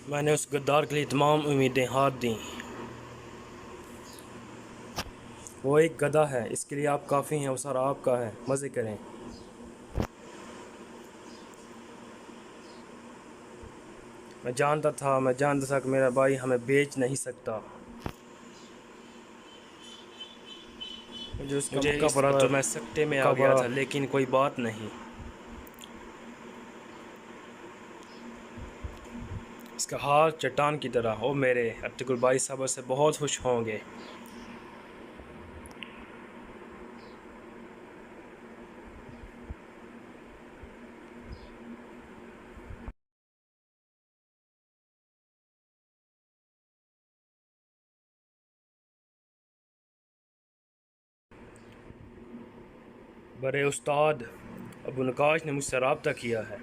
میں نے اس غدار کے لیے تمام امیدیں ہار دیں۔ وہ ایک گدھا ہے، اس کے لیے آپ کافی ہیں، وہ سارا آپ کا ہے، مزے کریں۔ میں جانتا تھا کہ میرا بھائی ہمیں بیچ نہیں سکتا۔ مجھے اس پر تو میں سکتے میں آ گیا تھا، لیکن کوئی بات نہیں۔ اس کا ہاتھ چٹان کی طرح۔ او میرے ارطغرل بھائی صبر سے بہت خوش ہوں گے۔ برے استاد، ابو نقاش نے مجھ سے رابطہ کیا ہے۔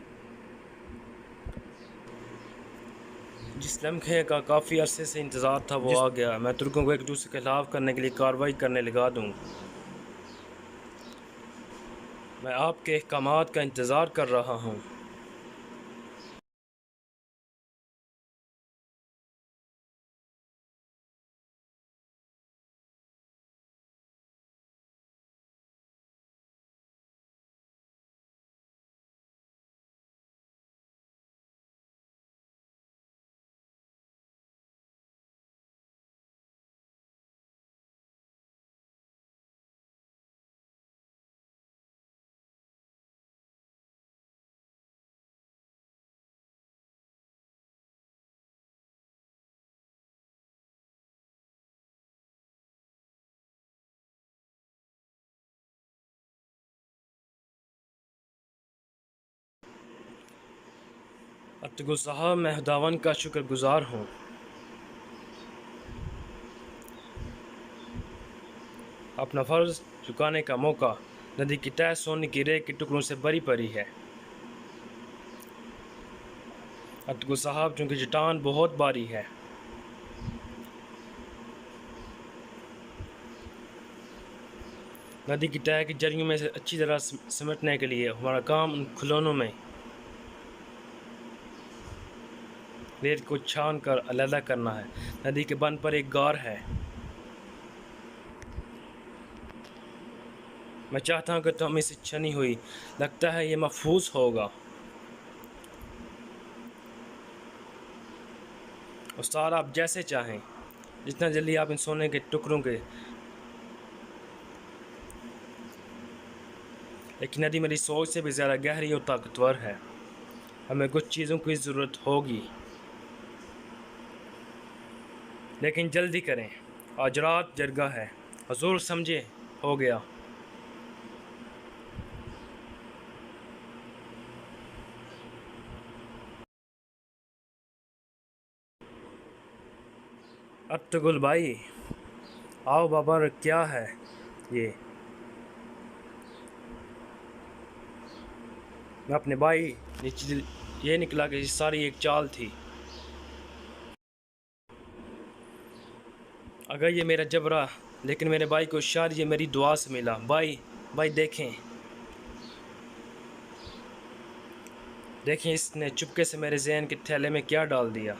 جس لمحے کا کافی عرصے سے انتظار تھا وہ آ گیا۔ میں ترکوں کو ایک دوسرے کے خلاف کرنے کے لیے کارروائی کرنے لگا دوں۔ میں آپ کے احکامات کا انتظار کر رہا ہوں۔ ارطغرل صاحب، میں خداوند کا شکر گزار ہوں۔ اپنا فرض چکانے کا موقع۔ ندی کی تہہ سونے کی ریت کے ٹکڑوں سے بھری پڑی ہے۔ ارطغرل صاحب، چونکہ چٹان بہت بھاری ہے۔ ندی کی تہہ کی جریوں میں سے اچھی طرح سمٹنے کے لیے ہمارا کام ان کھلونوں میں ریت کو چھان کر علیحدہ کرنا ہے۔ ندی کے بند پر ایک غار ہے۔ میں چاہتا ہوں کہ تم اسے چھنی ہوئی۔ لگتا ہے یہ محفوظ ہوگا۔ استاد، آپ جیسے چاہیں، جتنا جلدی آپ ان سونے کے ٹکڑوں کے۔ لیکن ندی میری سوچ سے بھی زیادہ گہری اور طاقتور ہے۔ ہمیں کچھ چیزوں کی ضرورت ہوگی، لیکن جلدی کریں۔ آج رات جرگہ ہے۔ حضور سمجھے، ہو گیا۔ ارطغرل بھائی، آؤ بابر، کیا ہے یہ؟ میں اپنے بھائی یہ نکلا کہ یہ ساری ایک چال تھی۔ اگر یہ میرا جبرا، لیکن میرے بھائی کو شاید یہ میری دعا سے ملا۔ بھائی دیکھیں اس نے چپکے سے میرے ذہن کے تھیلے میں کیا ڈال دیا۔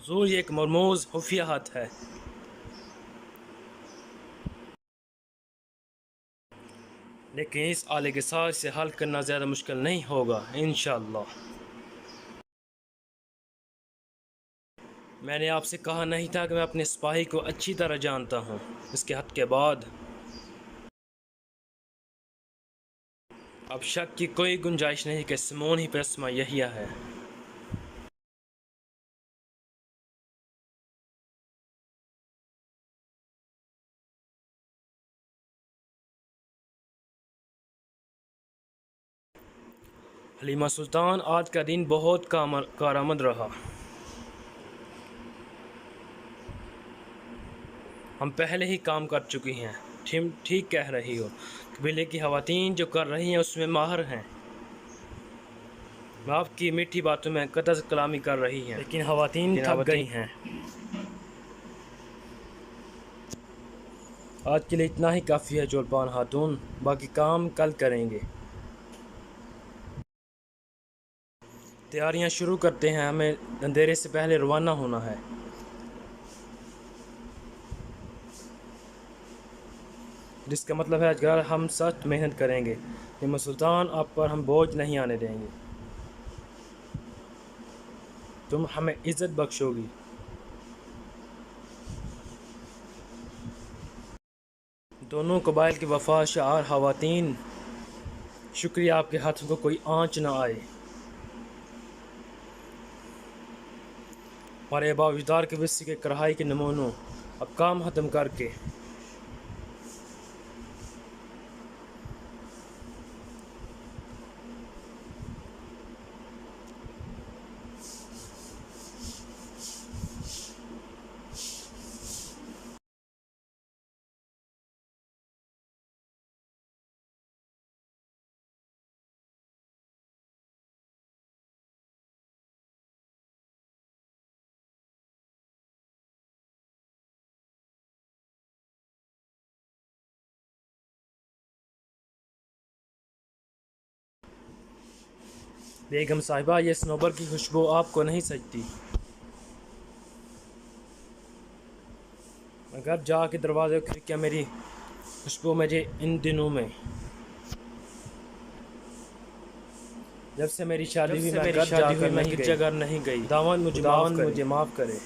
حضور، یہ ایک مرموز خفیہ ہاتھ ہے۔ لیکن اس آلے کے ساتھ اسے حل کرنا زیادہ مشکل نہیں ہوگا، انشاءاللہ۔ میں نے آپ سے کہا نہیں تھا کہ میں اپنے سپاہی کو اچھی طرح جانتا ہوں۔ اس کے حد کے بعد اب شک کی کوئی گنجائش نہیں کہ سمون ہی پر اسمہ یحییٰ ہے۔ حلیمہ سلطان، آج کا دن بہت کارآمد رہا۔ ہم پہلے ہی کام کر چکی ہیں۔ ٹھیک کہہ رہی ہو۔ قبیلے کی خواتین جو کر رہی ہیں اس میں ماہر ہیں۔ میں آپ کی میٹھی باتوں میں قطع کلامی کر رہی ہیں، لیکن خواتین تھک گئی ہیں۔ آج کے لیے اتنا ہی کافی ہے چولپان خاتون، باقی کام کل کریں گے۔ تیاریاں شروع کرتے ہیں، ہمیں اندھیرے سے پہلے روانہ ہونا ہے۔ جس کا مطلب ہے اگر ہم سخت محنت کریں گے نعمت سلطان، آپ پر ہم بوجھ نہیں آنے دیں گے، تم ہمیں عزت بخشو گی۔ دونوں قبائل کے وفا شعار خواتین، شکریہ آپ کے ہاتھوں کو کوئی آنچ نہ آئے۔ ہمارے آباء و اجداد کے ورثے کے کڑھائی کے نمونوں اب کام ختم کر کے بیگم صاحبہ، یہ صنوبر کی خوشبو آپ کو نہیں سجتی، اگر جا کے دروازے کھڑکیاں میری خوشبو مجھے ان دنوں میں جب سے میری شادی ہوئی میں گرجا گھر نہیں گئی، خداوند مجھے معاف کرے،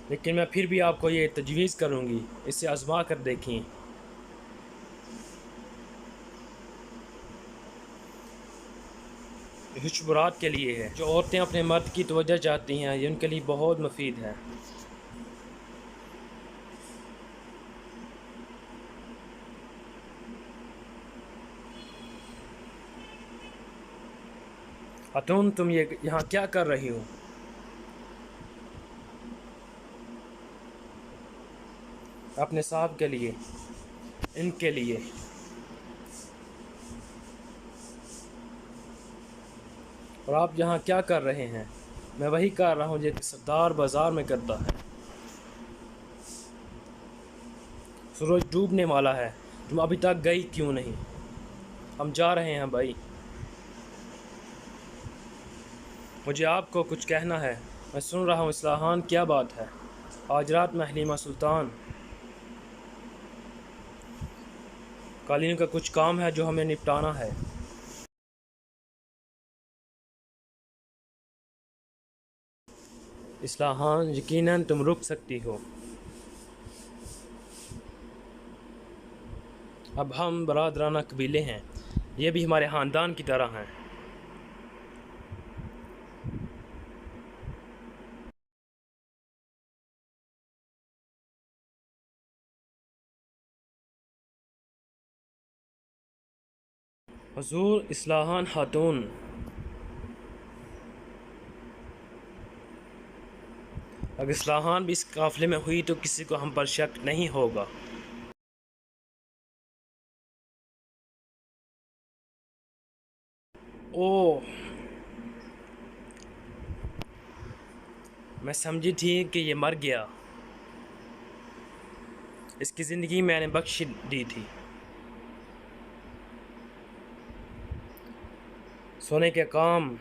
لیکن میں پھر بھی آپ کو یہ تجویز کروں گی، اسے آزما کر دیکھیں۔ یہ خوشبوات کے لیے ہے، جو عورتیں اپنے مرد کی توجہ چاہتی ہیں، یہ ان کے لیے بہت مفید ہے۔ خاتون، تم یہاں کیا کر رہی ہو؟ اپنے صاحب کے لیے، ان کے لیے۔ اور آپ یہاں کیا کر رہے ہیں؟ میں وہی کر رہا ہوں جو سردار بازار میں کرتا ہے۔ سورج ڈوبنے والا ہے، تم ابھی تک گئی کیوں نہیں؟ ہم جا رہے ہیں بھائی، مجھے آپ کو کچھ کہنا ہے۔ میں سن رہا ہوں اصلاحان، کیا بات ہے؟ آج رات میں حلیمہ سلطان، قالین کا کچھ کام ہے جو ہمیں نپٹانا ہے۔ اصلاحان، یقیناً تم رک سکتی ہو، اب ہم برادرانہ قبیلے ہیں، یہ بھی ہمارے خاندان کی طرح ہیں۔ حضور اصلاحان خاتون، اگر اصلاحان بھی اس قافلے میں ہوئی تو کسی کو ہم پر شک نہیں ہوگا۔ اوہ، میں سمجھی تھی کہ یہ مر گیا، اس کی زندگی میں نے بخش دی تھی۔ سونے کے کام،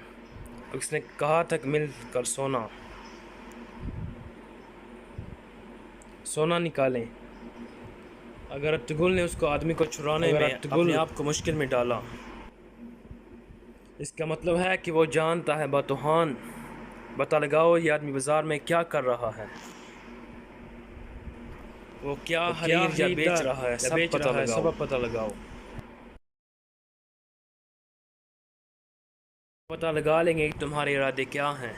اس نے کہا تھا کہ مل کر سونا نکالیں۔ اگر ارطغرل نے اس کو آدمی کو چھڑانے میں اپنے آپ کو مشکل میں ڈالا، اس کا مطلب ہے کہ وہ جانتا ہے۔ باتوحان، بتا لگاؤ یہ آدمی بازار میں کیا کر رہا ہے، وہ کیا حریر یا بیچ رہا ہے، سب پتہ لگاؤ۔ پتہ لگا لیں گے کہ تمہارے ارادے کیا ہیں۔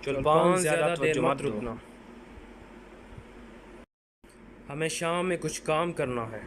چولپان، زیادہ دیر مت رکنا، ہمیں شام میں کچھ کام کرنا ہے۔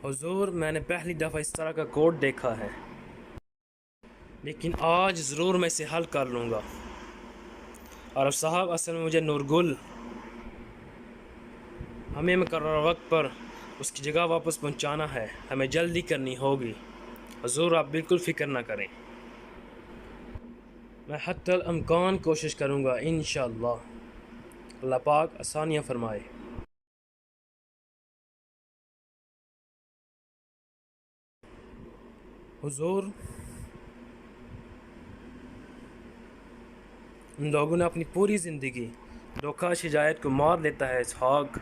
حضور میں نے پہلی دفعہ اس طرح کا کوڈ دیکھا ہے، لیکن آج ضرور میں اسے حل کر لوں گا۔ عارف صاحب، اصل میں مجھے نورگل ہمیں مقررہ وقت پر اس کی جگہ واپس پہنچانا ہے، ہمیں جلدی کرنی ہوگی۔ حضور آپ بالکل فکر نہ کریں، میں حتی الامکان کوشش کروں گا انشاءاللہ۔ اللہ پاک آسانیاں فرمائے۔ حضور ان لوگوں نے اپنی پوری زندگی دھوکہ شجاعت کو مار لیتا ہے اسحاق،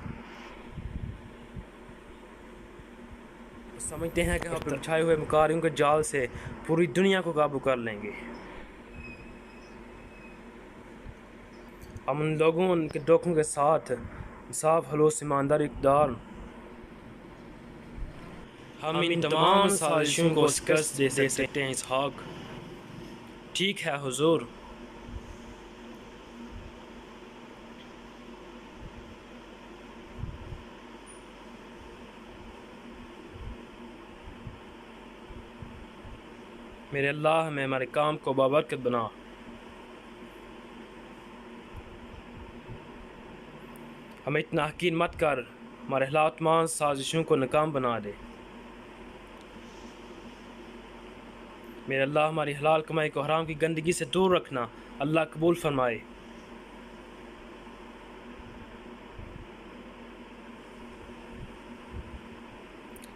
سمجھتے ہیں کہ ہم اپنے بچھائے ہوئے مکاریوں کے جال سے پوری دنیا کو قابو کر لیں گے۔ ہم ان لوگوں ان کے دھوکوں کے ساتھ انصاف، خلوص، ایمانداری، اقدار، ہم ان تمام سازشوں کو شکست دے سکتے ہیں اسحاق۔ ٹھیک ہے حضور۔ میرے اللہ ہمیں ہمارے کام کو بابرکت بنا۔ ہمیں اتنا حقیر مت کر، ہمارے حالاتمان سازشوں کو ناکام بنا دے۔ میرے اللہ ہماری حلال کمائی کو حرام کی گندگی سے دور رکھنا اللہ قبول فرمائے۔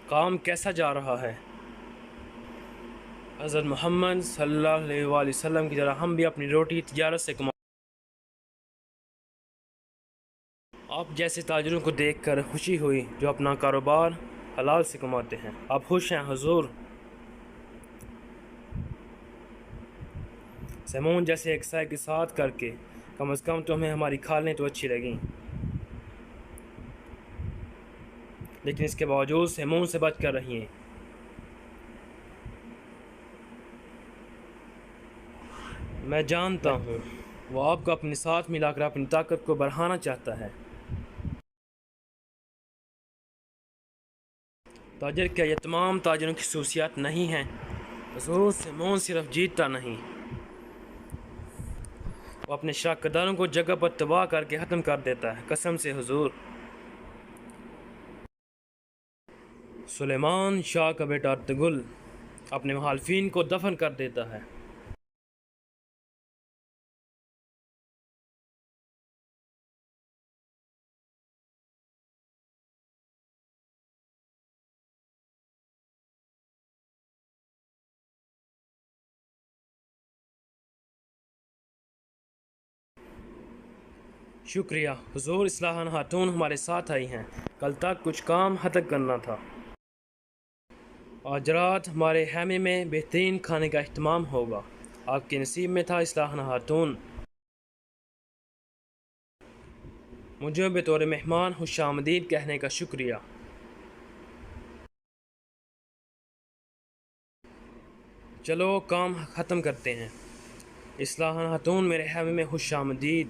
کام کیسا جا رہا ہے؟ حضرت محمد صلی اللہ علیہ وآلہ وسلم کی طرح ہم بھی اپنی روٹی تجارت سے کما۔ آپ جیسے تاجروں کو دیکھ کر خوشی ہوئی جو اپنا کاروبار حلال سے کماتے ہیں۔ آپ خوش ہیں حضور؟ سیمون جیسے ایک سائے کے ساتھ کر کے کم از کم تو ہمیں ہماری کھالیں تو اچھی لگیں، لیکن اس کے باوجود سیمون سے بچ کر رہیے۔ میں جانتا ہوں وہ آپ کو اپنے ساتھ ملا کر اپنی طاقت کو بڑھانا چاہتا ہے۔ تاجر کیا یہ تمام تاجروں کی خصوصیات نہیں ہیں؟ حضور سیمون صرف جیتتا نہیں، وہ اپنے شراکت داروں کو جگہ پر تباہ کر کے ختم کر دیتا ہے۔ قسم سے حضور، سلیمان شاہ کا بیٹا ارطغرل اپنے مخالفین کو دفن کر دیتا ہے۔ شکریہ حضور، اصلاح خاتون ہمارے ساتھ آئی ہیں، کل تک کچھ کام ختم کرنا تھا۔ آج رات ہمارے خیمے میں بہترین کھانے کا اہتمام ہوگا۔ آپ کے نصیب میں تھا اصلاح خاتون۔ مجھے بطور مہمان خوش آمدید کہنے کا شکریہ۔ چلو کام ختم کرتے ہیں۔ اصلاح خاتون میرے خیمے میں خوش آمدید۔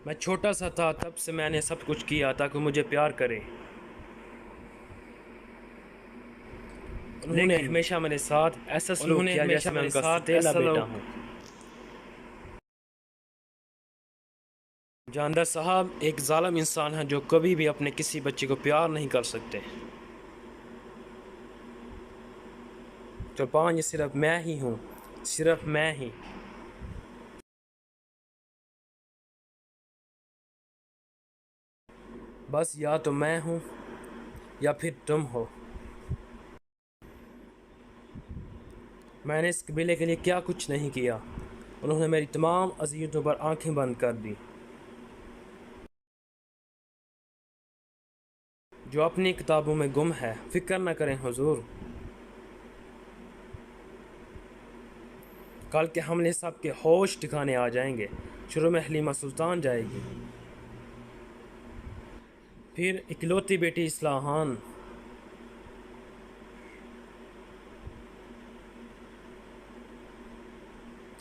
میں چھوٹا سا تھا تب سے میں نے سب کچھ کیا تاکہ مجھے پیار کرے۔ انہوں نے ہمیشہ میرے ساتھ ایسا سلوک کیا جیسے میں ان کا ستیلا بیٹا ہوں۔ جاندار صاحب ایک ظالم انسان ہے جو کبھی بھی اپنے کسی بچے کو پیار نہیں کر سکتے۔ چوپان یہ صرف میں ہی ہوں، صرف میں ہی۔ بس یا تو میں ہوں یا پھر تم ہو۔ میں نے اس قبیلے کے لیے کیا کچھ نہیں کیا، انہوں نے میری تمام اذیتوں پر آنکھیں بند کر دی۔ جو اپنی کتابوں میں گم ہے، فکر نہ کریں حضور، کل کے حملے سب کے ہوش ٹھکانے آ جائیں گے۔ شروع میں حلیمہ سلطان جائے گی۔ پھر اکلوتی بیٹی اصلاحان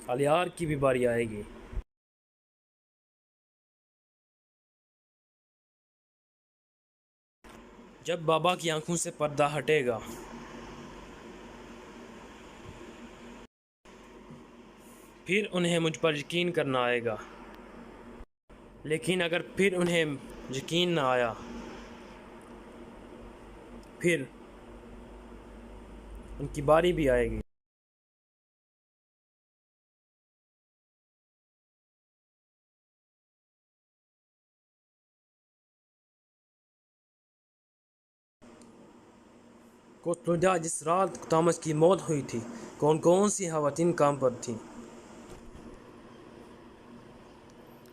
الیار کی بھی باری آئے گی۔ جب بابا کی آنکھوں سے پردہ ہٹے گا، پھر انہیں مجھ پر یقین کرنا آئے گا۔ لیکن اگر پھر انہیں یقین نہ آیا، پھر ان کی باری بھی آئے گی۔ کوتلوجا، جس رات تامس کی موت ہوئی تھی، کون کون سی خواتین کام پر تھیں؟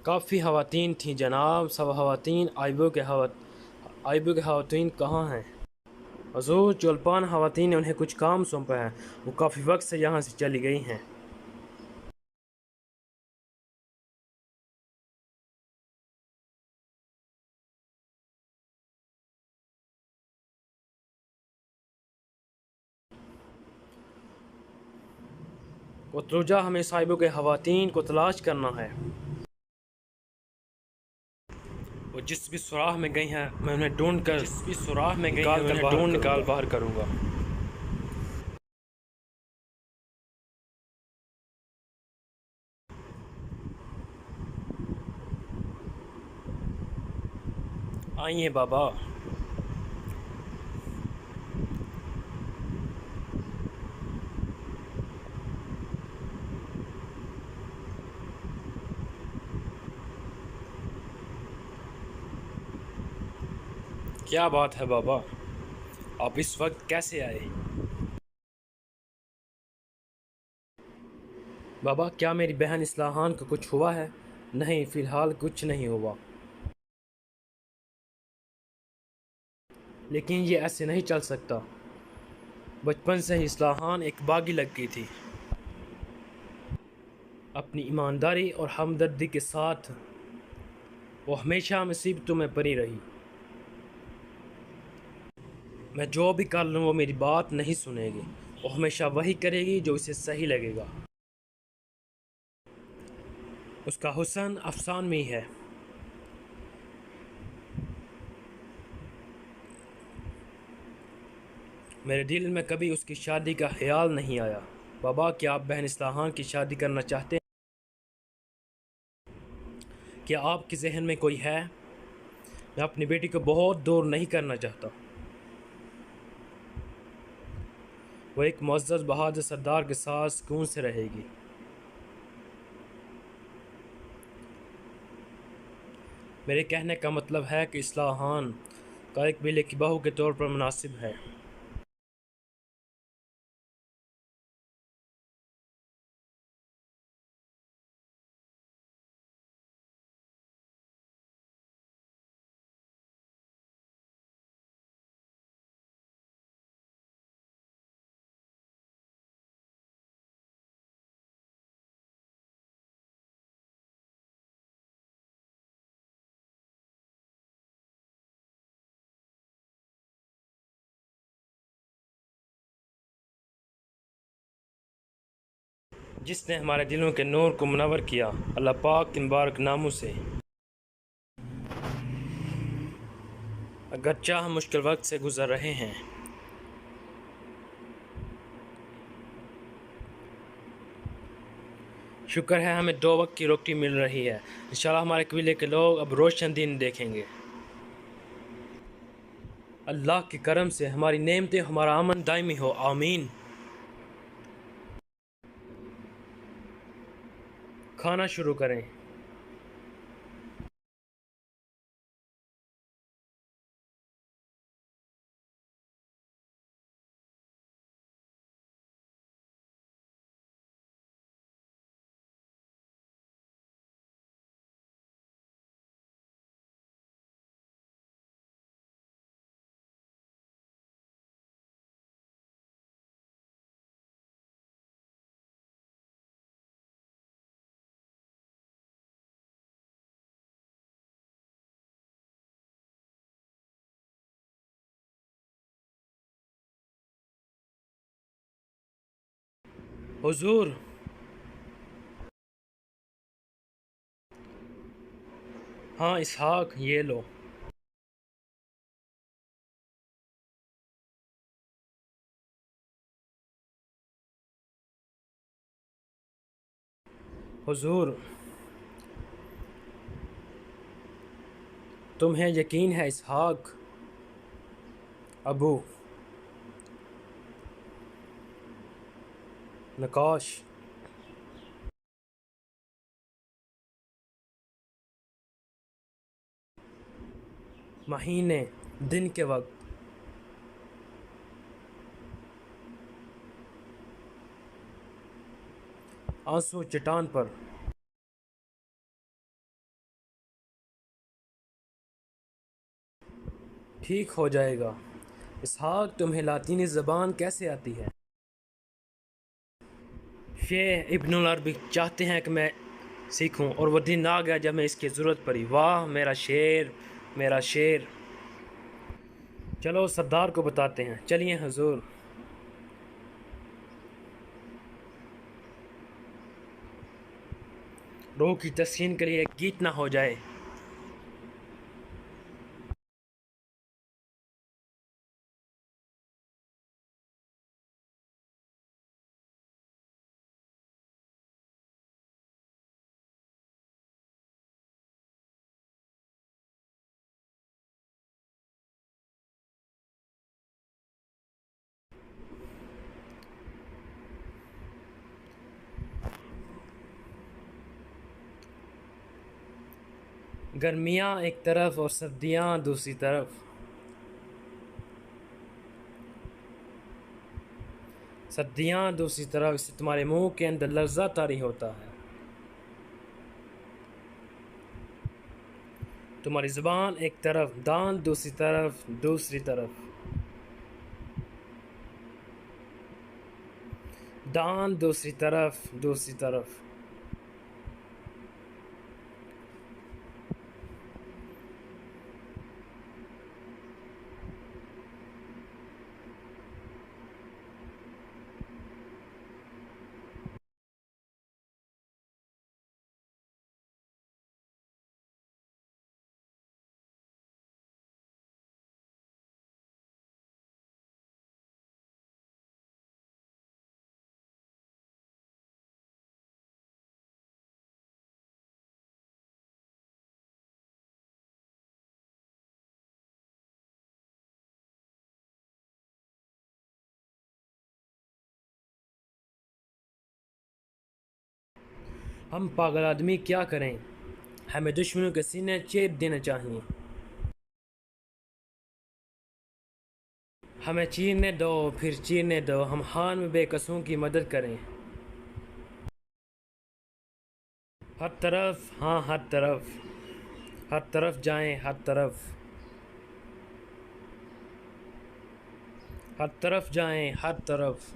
کافی خواتین تھیں جناب، سب خواتین۔ آئیبو کے خواتین کہاں ہیں؟ حضور، چولپان خواتین نے انہیں کچھ کام سونپا ہے، وہ کافی وقت سے یہاں سے چلی گئی ہیں۔ کوتلوجا، ہمیں صاحبوں کے خواتین کو تلاش کرنا ہے۔ وہ جس بھی سوراخ میں گئی ہیں میں انہیں ڈھونڈ نکال باہر کروں گا۔ آئیے بابا۔ کیا بات ہے بابا، آپ اس وقت کیسے آئے؟ بابا، کیا میری بہن اصلاحان کو کچھ ہوا ہے؟ نہیں، فی الحال کچھ نہیں ہوا۔ لیکن یہ ایسے نہیں چل سکتا۔ بچپن سے ہی اصلاحان ایک باغی لڑکی تھی۔ اپنی ایمانداری اور ہمدردی کے ساتھ وہ ہمیشہ مصیبتوں میں پڑی رہی۔ میں جو بھی کر لوں وہ میری بات نہیں سنے گی، وہ ہمیشہ وہی کرے گی جو اسے صحیح لگے گا۔ اس کا حسن افسانوی ہے۔ میرے دل میں کبھی اس کی شادی کا خیال نہیں آیا۔ بابا، کیا آپ بہن اصلاحان کی شادی کرنا چاہتے ہیں؟ کیا آپ کے ذہن میں کوئی ہے؟ میں اپنی بیٹی کو بہت دور نہیں کرنا چاہتا۔ وہ ایک معزز بہادر سردار کے ساتھ سکون سے رہے گی۔ میرے کہنے کا مطلب ہے کہ اصلاحان کا ایک قبیلے کی بہو کے طور پر مناسب ہے۔ جس نے ہمارے دلوں کے نور کو منور کیا، اللہ پاک کے مبارک ناموں سے۔ اگرچہ ہم مشکل وقت سے گزر رہے ہیں، شکر ہے ہمیں 2 وقت کی روٹی مل رہی ہے۔ انشاءاللہ ہمارے قبیلے کے لوگ اب روشن دن دیکھیں گے۔ اللہ کے کرم سے ہماری نعمتیں، ہمارا امن دائمی ہو، آمین۔ کھانا شروع کریں۔ حضور، ہاں اسحاق، یہ لو۔ حضور، تمہیں یقین ہے اسحاق؟ ابو نقاش، مہینے، دن کے وقت، آنسو چٹان پر، ٹھیک ہو جائے گا۔ اسحاق، تمہیں لاطینی زبان کیسے آتی ہے؟ شیخ ابن العربی چاہتے ہیں کہ میں سیکھوں، اور وہ دن آ گیا جب میں اس کی ضرورت پڑی۔ واہ میرا شیر، میرا شیر! چلو سردار کو بتاتے ہیں۔ چلیے حضور۔ روح کی تسکین کے لیے ایک گیت نہ ہو جائے؟ گرمیاں ایک طرف اور سردیاں دوسری طرف، سردیاں دوسری طرف، اس سے تمہارے منہ کے اندر لرزہ طاری ہوتا ہے۔ تمہاری زبان ایک طرف، دانت دوسری طرف، دوسری طرف، دانت دوسری طرف، دوسری طرف۔ ہم پاگل آدمی کیا کریں؟ ہمیں دشمنوں کے سینے چیر دینے چاہیے۔ ہمیں چیرنے دو، پھر چیرنے دو، ہم حال میں بے قصوں کی مدد کریں۔ ہر طرف، ہاں ہر طرف، ہر طرف جائیں، ہر طرف، ہر طرف جائیں، ہر طرف۔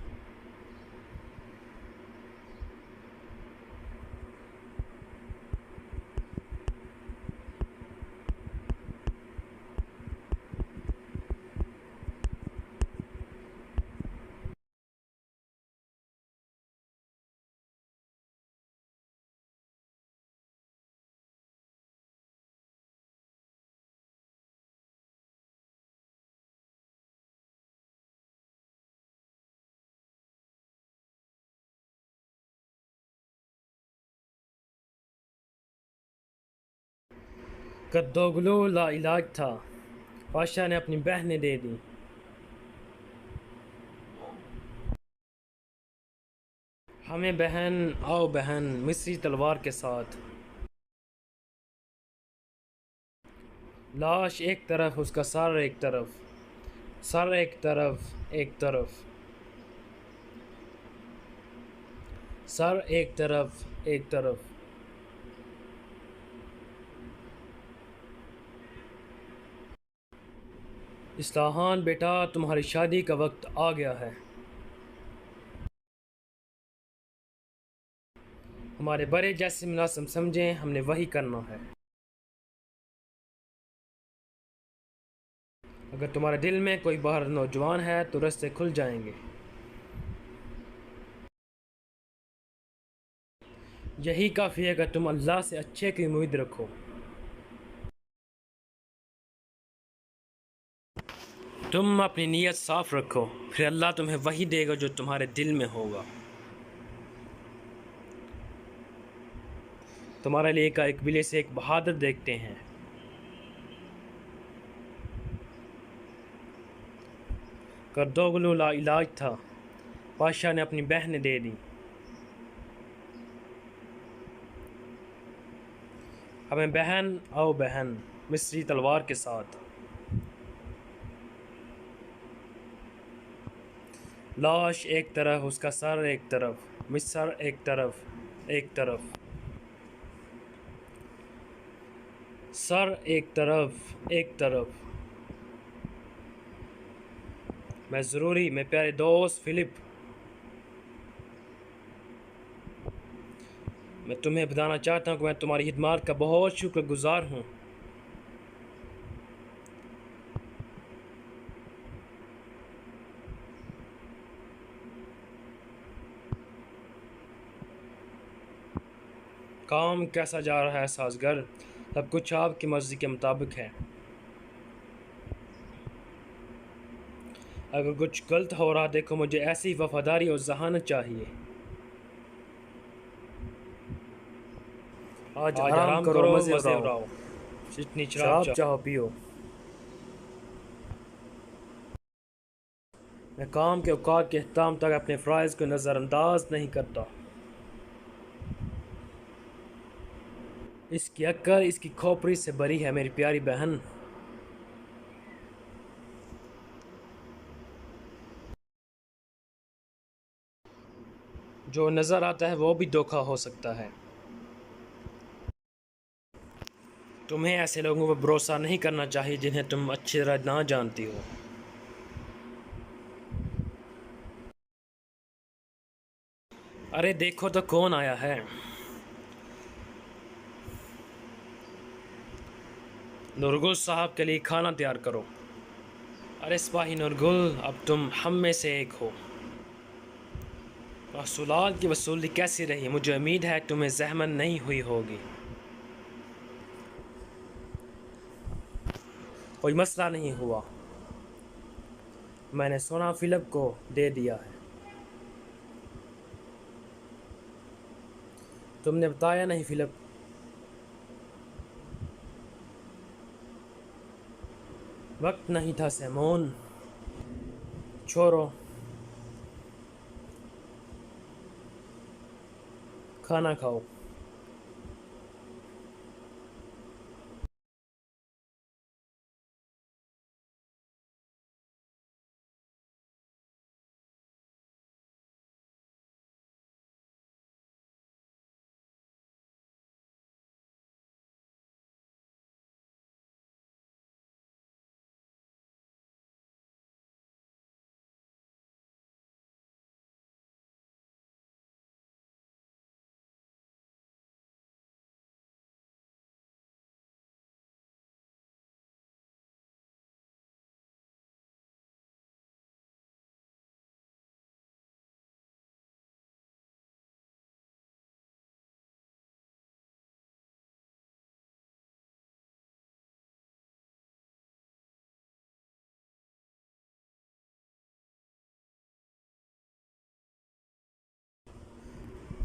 قدوغلو لا علاج تھا، بادشاہ نے اپنی بہنیں دے دیں۔ ہمیں بہن، آؤ بہن، مصری تلوار کے ساتھ۔ لاش ایک طرف، اس کا سر ایک طرف، سر ایک طرف، ایک طرف، سر ایک طرف، ایک طرف۔ اصلاحان بیٹا، تمہاری شادی کا وقت آ گیا ہے۔ ہمارے بڑے جیسے مناسب سمجھیں، ہم نے وہی کرنا ہے۔ اگر تمہارے دل میں کوئی باہر نوجوان ہے تو رستے کھل جائیں گے۔ یہی کافی ہے کہ تم اللہ سے اچھے کی امید رکھو۔ تم اپنی نیت صاف رکھو، پھر اللہ تمہیں وہی دے گا جو تمہارے دل میں ہوگا۔ تمہارے لیے ایک بلے سے ایک بہادر دیکھتے ہیں۔ کردوغلو لا علاج تھا، بادشاہ نے اپنی بہنیں دے دی۔ ہمیں بہن او بہن مصری تلوار کے ساتھ، لاش ایک طرف، اس کا سر ایک طرف، مصر ایک طرف، ایک طرف، سر ایک طرف، ایک طرف۔ میں پیارے دوست فلپ، میں تمہیں بتانا چاہتا ہوں کہ میں تمہاری خدمات کا بہت شکر گزار ہوں۔ کام کیسا جا رہا ہے سازگر؟ سب کچھ آپ کی مرضی کے مطابق ہے۔ اگر کچھ غلط ہو رہا دیکھو، مجھے ایسی وفاداری اور ذہانت چاہیے۔ آج آرام کرو، مزے اڑاؤ، جتنی شراب چاہو پیو۔ میں کام کے اوقات کے اختتام تک اپنے فرائض کو نظر انداز نہیں کرتا۔ اس کی عقل اس کی کھوپڑی سے بری ہے میری پیاری بہن۔ جو نظر آتا ہے وہ بھی دھوکہ ہو سکتا ہے۔ تمہیں ایسے لوگوں پر بھروسہ نہیں کرنا چاہیے جنہیں تم اچھی طرح نہ جانتی ہو۔ ارے دیکھو تو کون آیا ہے۔ نورگل صاحب کے لیے کھانا تیار کرو۔ ارے سپاہی نورگل، اب تم ہم میں سے ایک ہو۔ محصولات کی وصولی کیسی رہی؟ مجھے امید ہے تمہیں زحمت نہیں ہوئی ہوگی۔ کوئی مسئلہ نہیں ہوا، میں نے سونا فلپ کو دے دیا ہے۔ تم نے بتایا نہیں فلپ؟ وقت نہیں تھا سیمون۔ چھوڑو، کھانا کھاؤ۔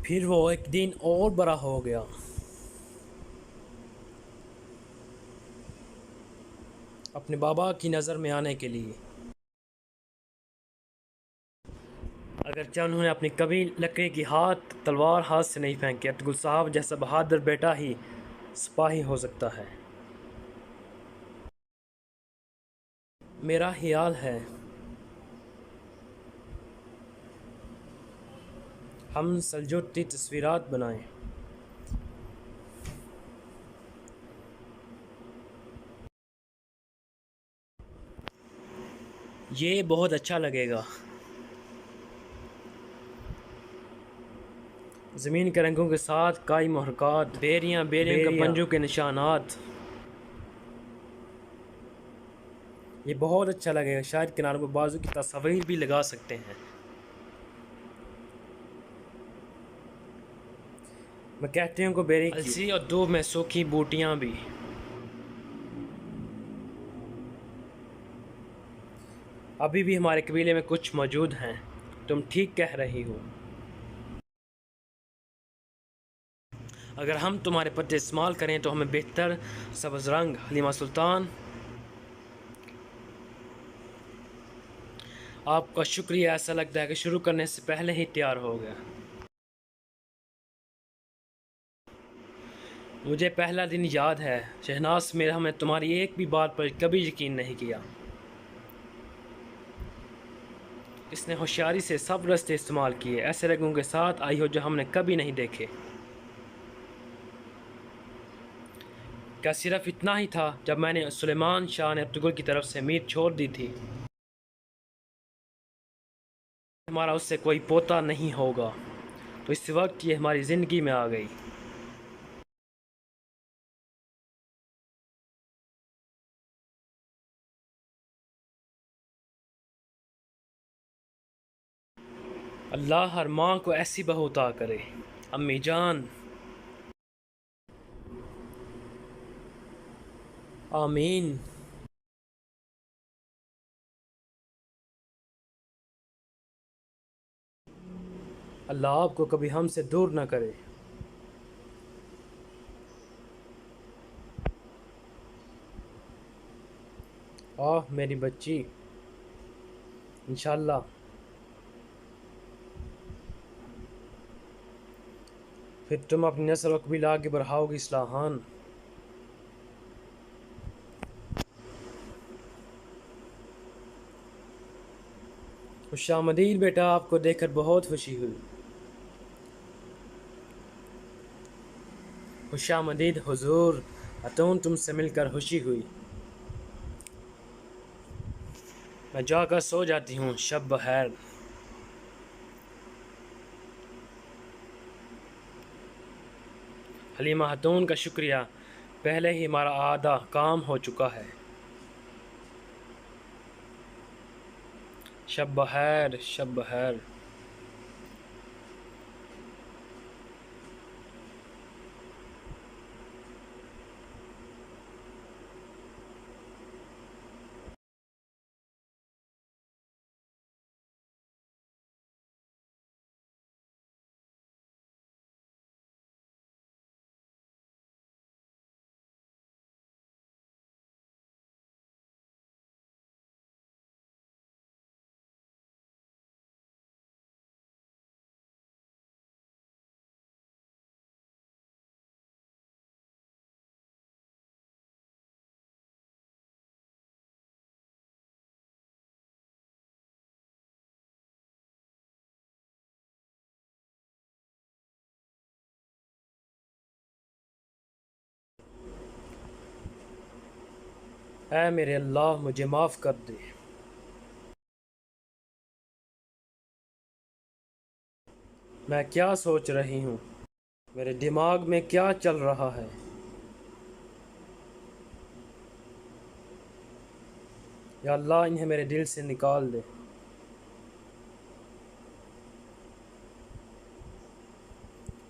پھر وہ ایک دن اور بڑا ہو گیا۔ اپنے بابا کی نظر میں آنے کے لیے، اگرچہ انہوں نے اپنی کبھی لکڑی کی تلوار ہاتھ سے نہیں پھینکی، ارطغرل صاحب جیسا بہادر بیٹا ہی سپاہی ہو سکتا ہے۔ میرا خیال ہے ہم سلجوقی تصویرات بنائیں۔ یہ بہت اچھا لگے گا۔ زمین کے رنگوں کے ساتھ کائی محرکات، بیریاں کا پنجوں کے نشانات، یہ بہت اچھا لگے گا۔ شاید کناروں پر بازو کی تصاویر بھی لگا سکتے ہیں۔ میں کہتی ہوں کو بیری السی اور 2 میں سوکھی بوٹیاں بھی۔ ابھی بھی ہمارے قبیلے میں کچھ موجود ہیں، تم ٹھیک کہہ رہی ہو۔ اگر ہم تمہارے پتے استعمال کریں تو ہمیں بہتر سبز رنگ۔ حلیمہ سلطان، آپ کا شکریہ، ایسا لگتا ہے کہ شروع کرنے سے پہلے ہی تیار ہو گیا۔ مجھے پہلا دن یاد ہے، شہناز میرا نے تمہاری ایک بھی بات پر کبھی یقین نہیں کیا۔ اس نے ہوشیاری سے سب رستے استعمال کیے، ایسے رنگوں کے ساتھ آئی ہو جو ہم نے کبھی نہیں دیکھے۔ کیا صرف اتنا ہی تھا جب میں نے سلیمان شاہ نے ارطغرل کی طرف سے میت چھوڑ دی تھی؟ ہمارا اس سے کوئی پوتا نہیں ہوگا، تو اس وقت یہ ہماری زندگی میں آ گئی۔ اللہ ہر ماں کو ایسی بہو عطا کرے۔ امی جان، آمین۔ اللہ آپ کو کبھی ہم سے دور نہ کرے۔ میری بچی، انشاءاللہ پھر تم اپنی نسل و قبیلہ آگے بڑھاؤ گی اصلاحان۔ خوش آمدید بیٹا، آپ کو دیکھ کر بہت خوشی ہوئی۔ خوش آمدید حضور، اتون تم سے مل کر خوشی ہوئی۔ میں جا کر سو جاتی ہوں، شب بخیر۔ حلیمہ خاتون کا شکریہ، پہلے ہی ہمارا آدھا کام ہو چکا ہے۔ شب بخیر، شب بخیر۔ اے میرے اللہ، مجھے معاف کر دے۔ میں کیا سوچ رہی ہوں؟ میرے دماغ میں کیا چل رہا ہے؟ یا اللہ انہیں میرے دل سے نکال دے۔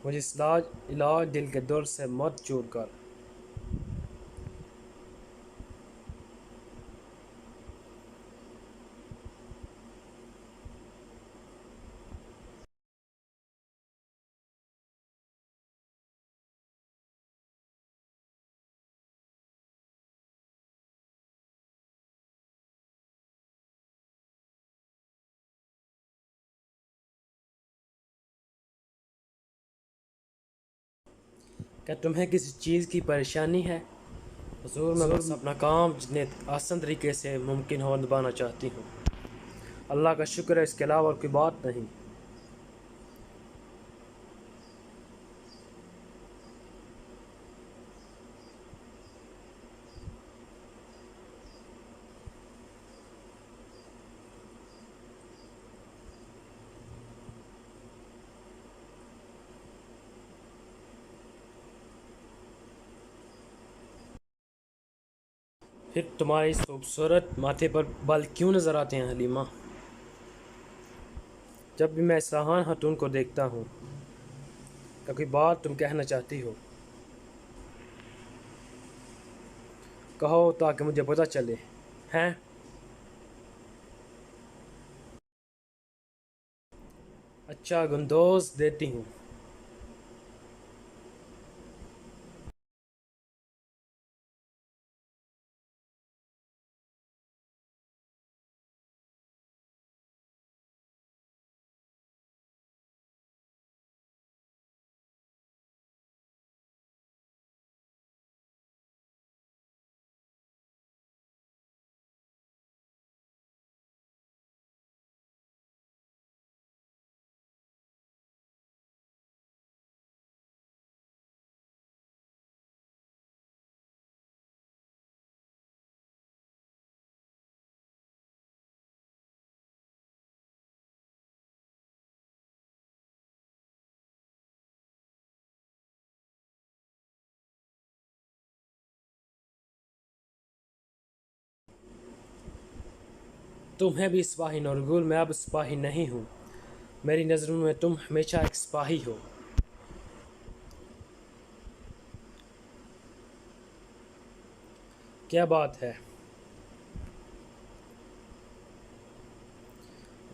مجھے علاج دل کے دور سے مت چور کر۔ کیا تمہیں کسی چیز کی پریشانی ہے؟ حضور میں بس اپنا کام جتنے آسان طریقے سے ممکن ہو نبھانا چاہتی ہوں۔ اللہ کا شکر ہے، اس کے علاوہ اور کوئی بات نہیں۔ پھر تمہارے اس خوبصورت ماتھے پر بال کیوں نظر آتے ہیں حلیمہ؟ جب بھی میں اصلاحان خاتون کو دیکھتا ہوں، یا کوئی بات تم کہنا چاہتی ہو؟ کہو تاکہ مجھے پتہ چلے۔ ہیں؟ اچھا گندوز دیتی ہوں۔ تمہیں بھی سپاہی نورگل، میں اب سپاہی نہیں ہوں۔ میری نظروں میں تم ہمیشہ ایک سپاہی ہو۔ کیا بات ہے؟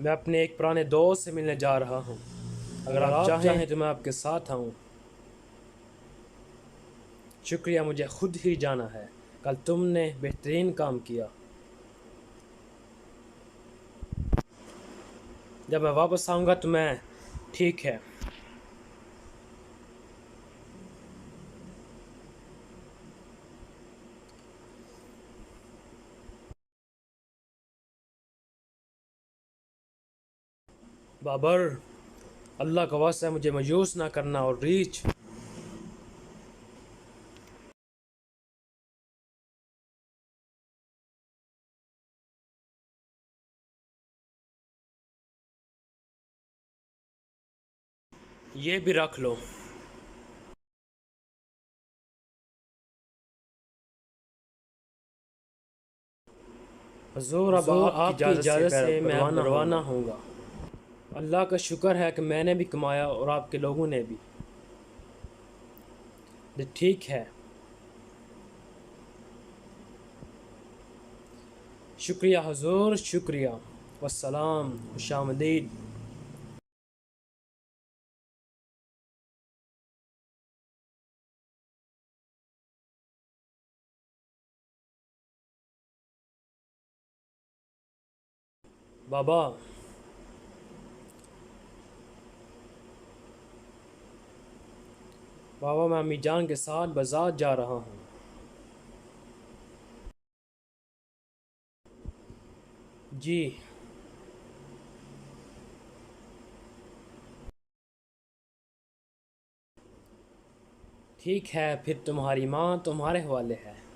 میں اپنے ایک پرانے دوست سے ملنے جا رہا ہوں۔ اگر آپ چاہیں تو میں آپ کے ساتھ آؤں۔ شکریہ، مجھے خود ہی جانا ہے۔ کل تم نے بہترین کام کیا۔ جب میں واپس آؤں گا تو میں ٹھیک ہے۔ بابر، اللہ کا واسطہ مجھے مایوس نہ کرنا اور ریچھ۔ یہ بھی رکھ لو۔ حضور، اب آپ کی اجازت سے میں اب روانہ ہوں گا۔ اللہ کا شکر ہے کہ میں نے بھی کمایا اور آپ کے لوگوں نے بھی۔ ٹھیک ہے۔ شکریہ حضور، شکریہ۔ والسلام، خوش آمدید۔ بابا، میں امی جان کے ساتھ بازار جا رہا ہوں۔ جی۔ ٹھیک ہے، پھر تمہاری ماں تمہارے حوالے ہے۔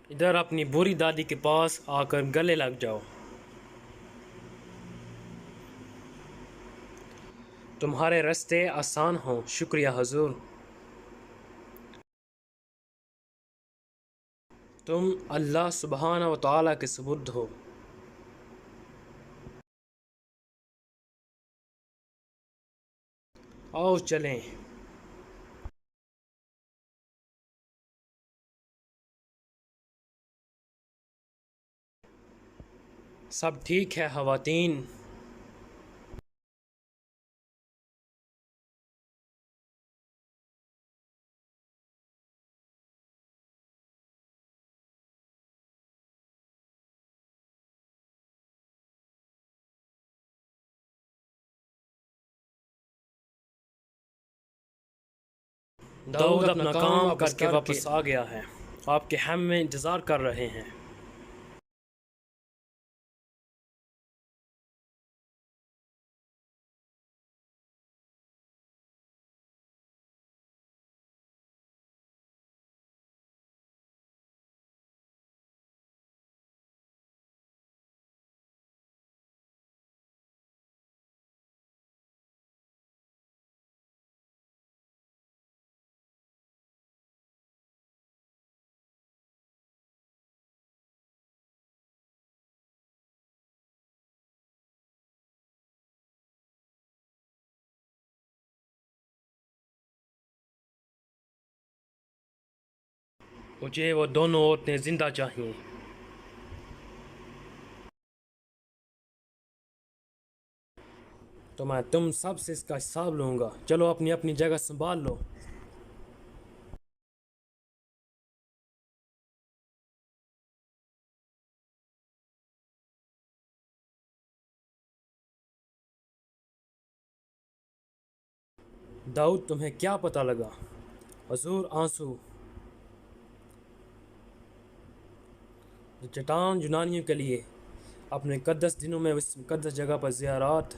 ادھر اپنی بری دادی کے پاس آ کر گلے لگ جاؤ۔ تمہارے راستے آسان ہوں۔ شکریہ حضور۔ تم اللہ سبحانہ و تعالیٰ کے سپرد ہو۔ آؤ چلیں۔ سب ٹھیک ہے خواتین؟ داؤد اپنا کام کر کے واپس آ گیا ہے۔ آپ کے ہم میں انتظار کر رہے ہیں۔ مجھے وہ دونوں عورتیں زندہ چاہیے۔ تو میں تم سب سے اس کا حساب لوں گا۔ چلو اپنی اپنی جگہ سنبھال لو۔ داؤد تمہیں کیا پتہ لگا؟ حضور آنسو چٹان یونانیوں کے لیے اپنے مقدس دنوں میں اس مقدس جگہ پر زیارات،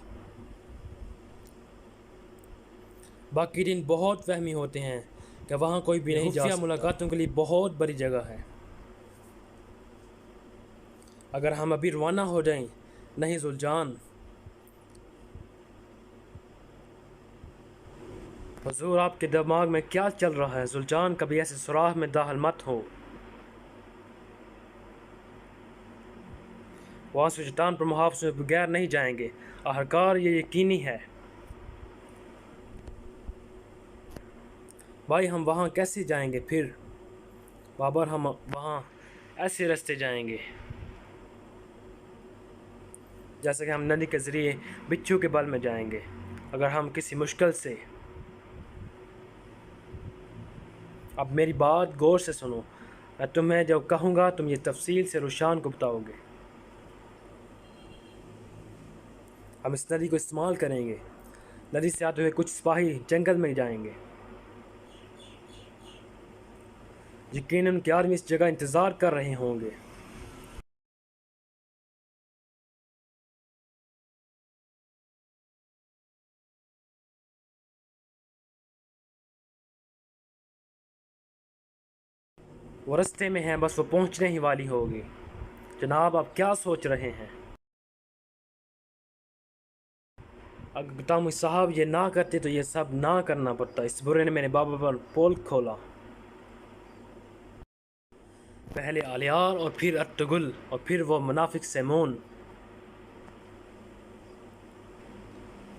باقی دن بہت وہمی ہوتے ہیں کہ وہاں کوئی بھی نہیں جا سکتا۔ ملاقاتوں کے لیے بہت بڑی جگہ ہے۔ اگر ہم ابھی روانہ ہو جائیں۔ نہیں ذوالجان، حضور آپ کے دماغ میں کیا چل رہا ہے؟ ذوالجان کبھی ایسے سوراخ میں داخل مت ہو۔ وہاں سے چٹان پر محافظ بغیر نہیں جائیں گے، آخرکار یہ یقینی ہے۔ بھائی ہم وہاں کیسے جائیں گے پھر؟ بابر ہم وہاں ایسے راستے جائیں گے جیسے کہ ہم ندی کے ذریعے بچھو کے بل میں جائیں گے۔ اگر ہم کسی مشکل سے، اب میری بات غور سے سنو، میں تمہیں جو کہوں گا تم یہ تفصیل سے روشان کو بتاؤ گے۔ ہم اس ندی کو استعمال کریں گے۔ ندی سے آتے ہوئے کچھ سپاہی جنگل میں جائیں گے۔ یقیناً ان کے آدمی اس جگہ انتظار کر رہے ہوں گے۔ وہ رستے میں ہیں، بس وہ پہنچنے ہی والی ہوگی۔ جناب آپ کیا سوچ رہے ہیں؟ اگر تم صاحب یہ نہ کرتے تو یہ سب نہ کرنا پڑتا۔ اس برے نے میرے بابا پر پول کھولا۔ پہلے آلیار اور پھر ارطغرل اور پھر وہ منافق سیمون۔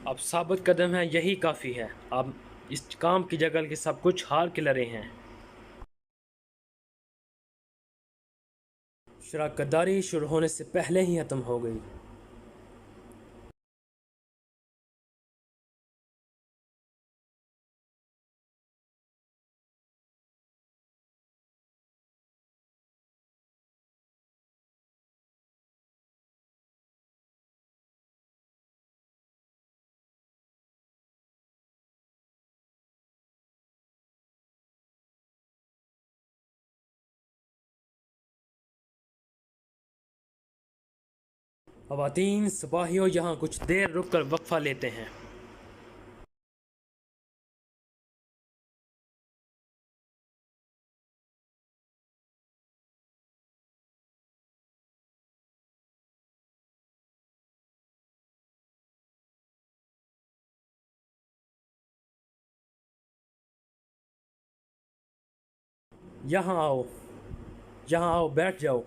اب ثابت قدم ہے، یہی کافی ہے۔ اب اس کام کی جگہ کے سب کچھ ہار کے لڑے ہیں۔ شراکت داری شروع ہونے سے پہلے ہی ختم ہو گئی۔ خواتین سپاہیوں یہاں کچھ دیر رک کر وقفہ لیتے ہیں۔ یہاں آؤ، یہاں آؤ، بیٹھ جاؤ۔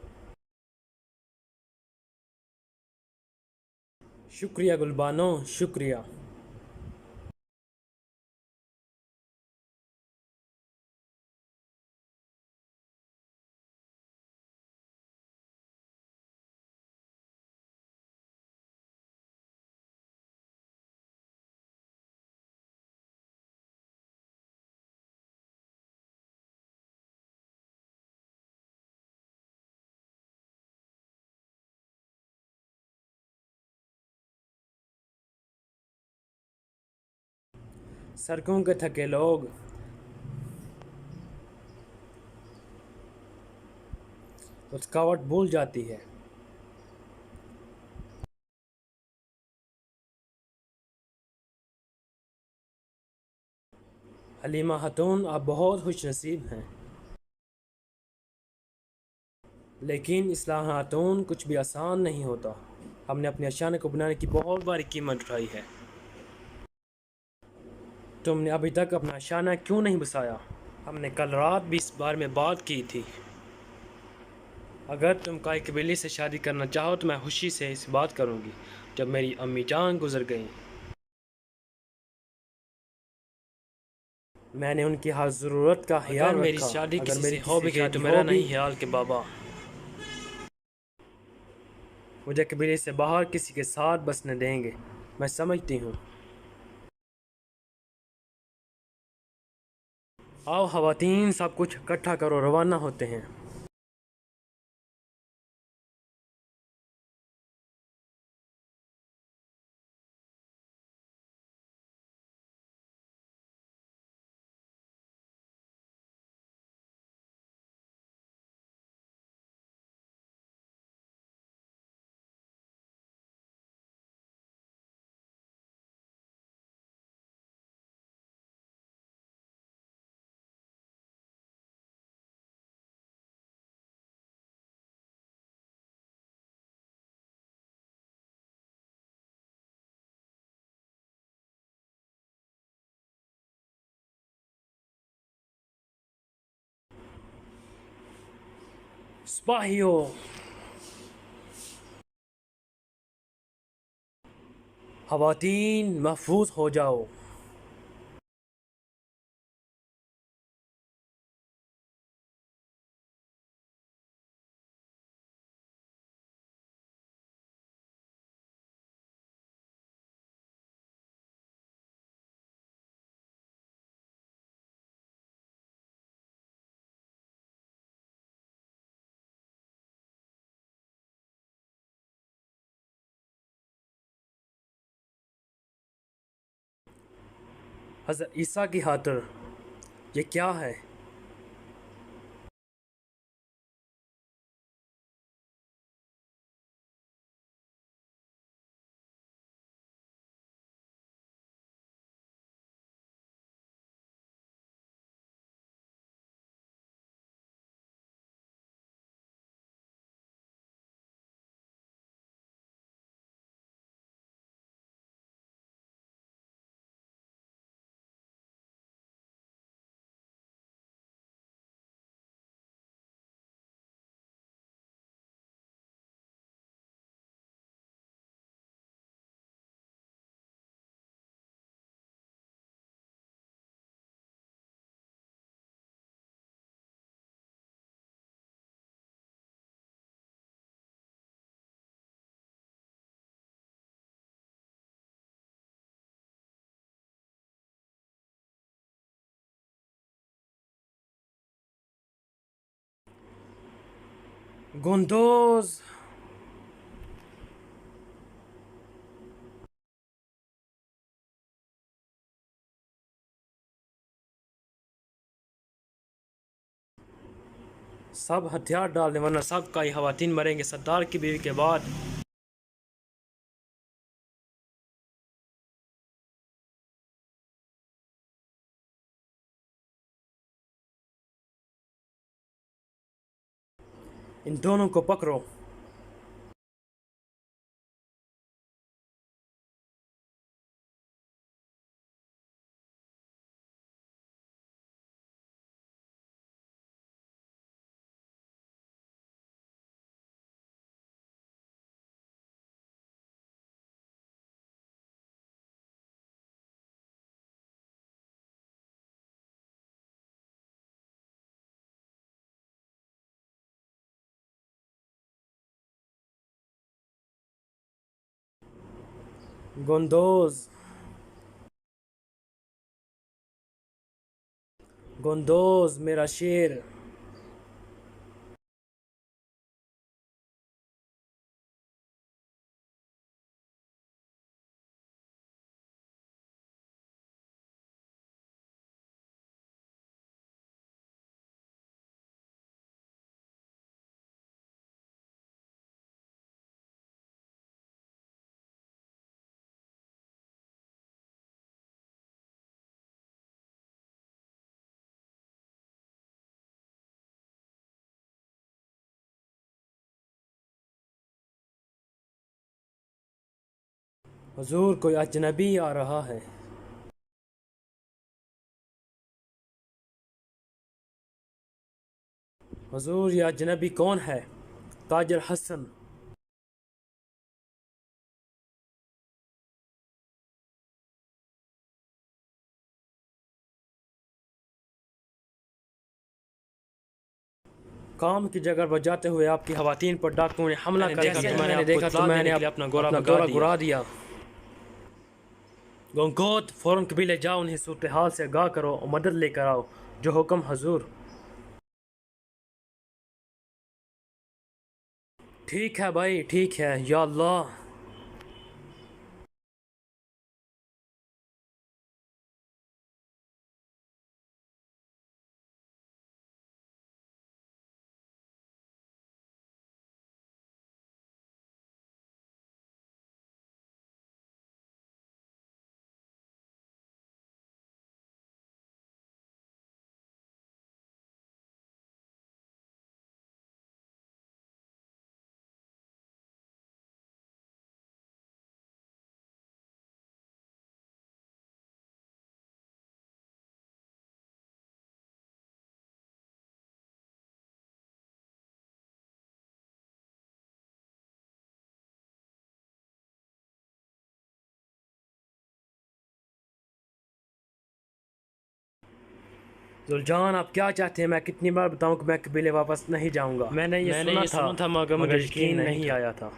شکریہ گلبانو، شکریہ۔ سڑکوں کے تھکے لوگ تو تھکاوٹ بھول جاتی ہے۔ حلیمہ خاتون آپ بہت خوش نصیب ہیں، لیکن اصلاح خاتون کچھ بھی آسان نہیں ہوتا۔ ہم نے اپنے اشیاء کو بنانے کی بہت باری قیمت اٹھائی ہے۔ تم نے ابھی تک اپنا اشیاء کیوں نہیں بسایا؟ ہم نے کل رات بھی اس بارے میں بات کی تھی۔ اگر تم کائی قبیلے سے شادی کرنا چاہو تو میں خوشی سے اس بات کروں گی۔ جب میری امی جان گزر گئیں میں نے ان کی ہر ضرورت کا خیال اگر رکھا. میری شادی اگر کسی میری سے ہو بھی گئی تو شادی میرا بھی، نہیں خیال کہ بابا. مجھے قبیلے سے باہر کسی کے ساتھ بسنے دیں گے. میں سمجھتی ہوں. آؤ خواتین، سب کچھ اکٹھا کرو، روانہ ہوتے ہیں. سپاہیوں، خواتین محفوظ ہو جاؤ. حضرت عیسیٰ کی خاطر یہ کیا ہے؟ گندوز، سب ہتھیار ڈال دیں ورنہ سب کا ہی خواتین مریں گے. سردار کی بیوی کے بعد ان دونوں کو پکڑو. گندوز، گندوز میرا شیر. حضور کوئی اجنبی آ رہا ہے. حضور یہ اجنبی کون ہے؟ تاجر حسن. کام کی جگہ پر جاتے ہوئے آپ کی خواتین پر ڈاکوؤں نے حملہ کر دیا۔ میں نے دیکھا تو میں نے اپنا گورا گرا دیا۔ گونگوت فوراً قبیلے جاؤ، انہیں صورتحال سے آگاہ کرو اور مدد لے کر آؤ۔ جو حکم حضور۔ ٹھیک ہے بھائی، ٹھیک ہے، یا اللہ۔ ذوالجان آپ کیا چاہتے ہیں؟ میں کتنی بار بتاؤں کہ میں قبیلے واپس نہیں جاؤں گا؟ میں نے یہ سنا تھا مگر یقین نہیں آیا تھا،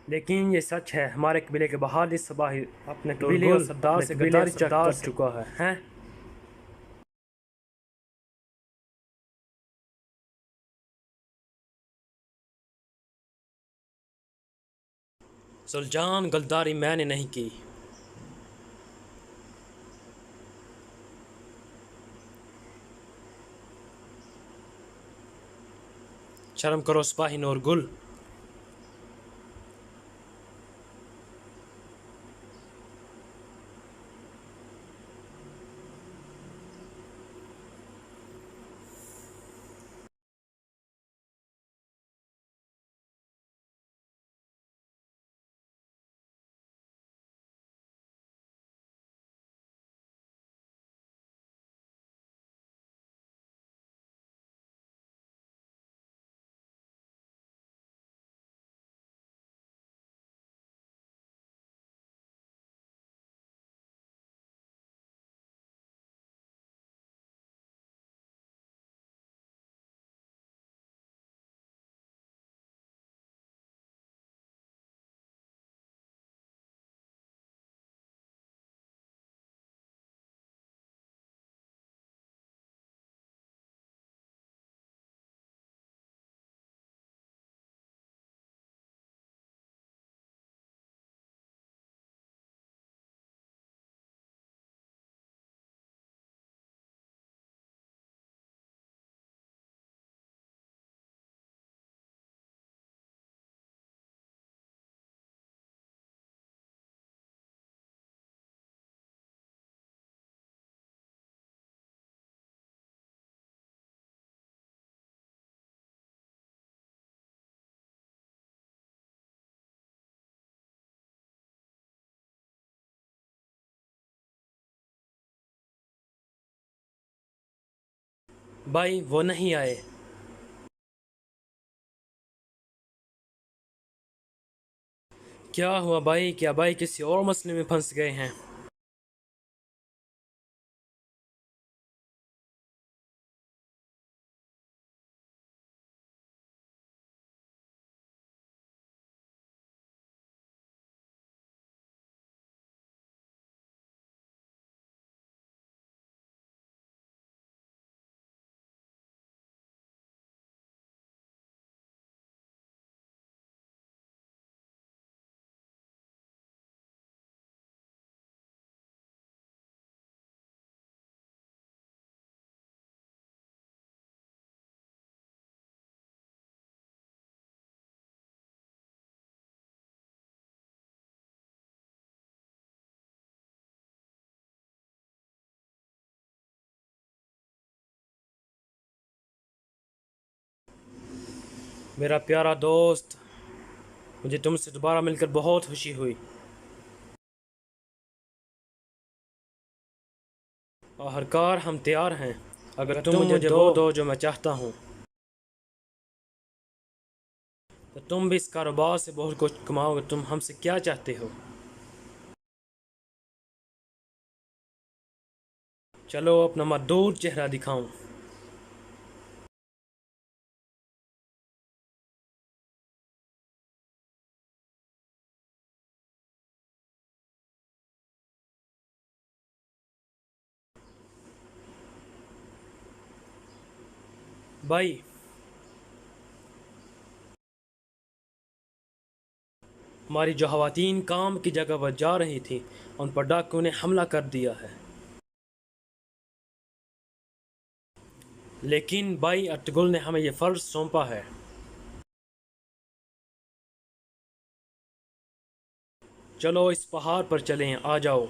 لیکن یہ سچ ہے۔ ہمارے قبیلے کے بحال اس صبح اپنے قبیلے اور سردار سے غداری کر چکا ہے۔ ذوالجان غداری میں نے نہیں کی۔ شرم کرو سپاہی نور گل۔ بھائی وہ نہیں آئے۔ کیا ہوا بھائی؟ کیا بھائی کسی اور مسئلے میں پھنس گئے ہیں؟ میرا پیارا دوست، مجھے تم سے دوبارہ مل کر بہت خوشی ہوئی۔ آخرکار ہم تیار ہیں۔ اگر تم مجھے وہ دو جو میں چاہتا ہوں تو تم بھی اس کاروبار سے بہت کچھ کماؤ گے۔ تم ہم سے کیا چاہتے ہو؟ چلو اپنا مردود چہرہ دکھاؤں۔ بھائی ہماری جو خواتین کام کی جگہ پر جا رہی تھیں ان پر ڈاکوؤں نے حملہ کر دیا ہے. لیکن بھائی ارطغرل نے ہمیں یہ فرض سونپا ہے. چلو اس پہاڑ پر چلیں، آ جاؤ.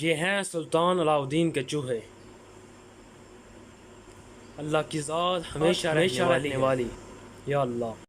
یہ ہیں سلطان علاء الدین کے چوہے. اللہ کی ذات ہمیشہ رہنے والی. یا اللہ.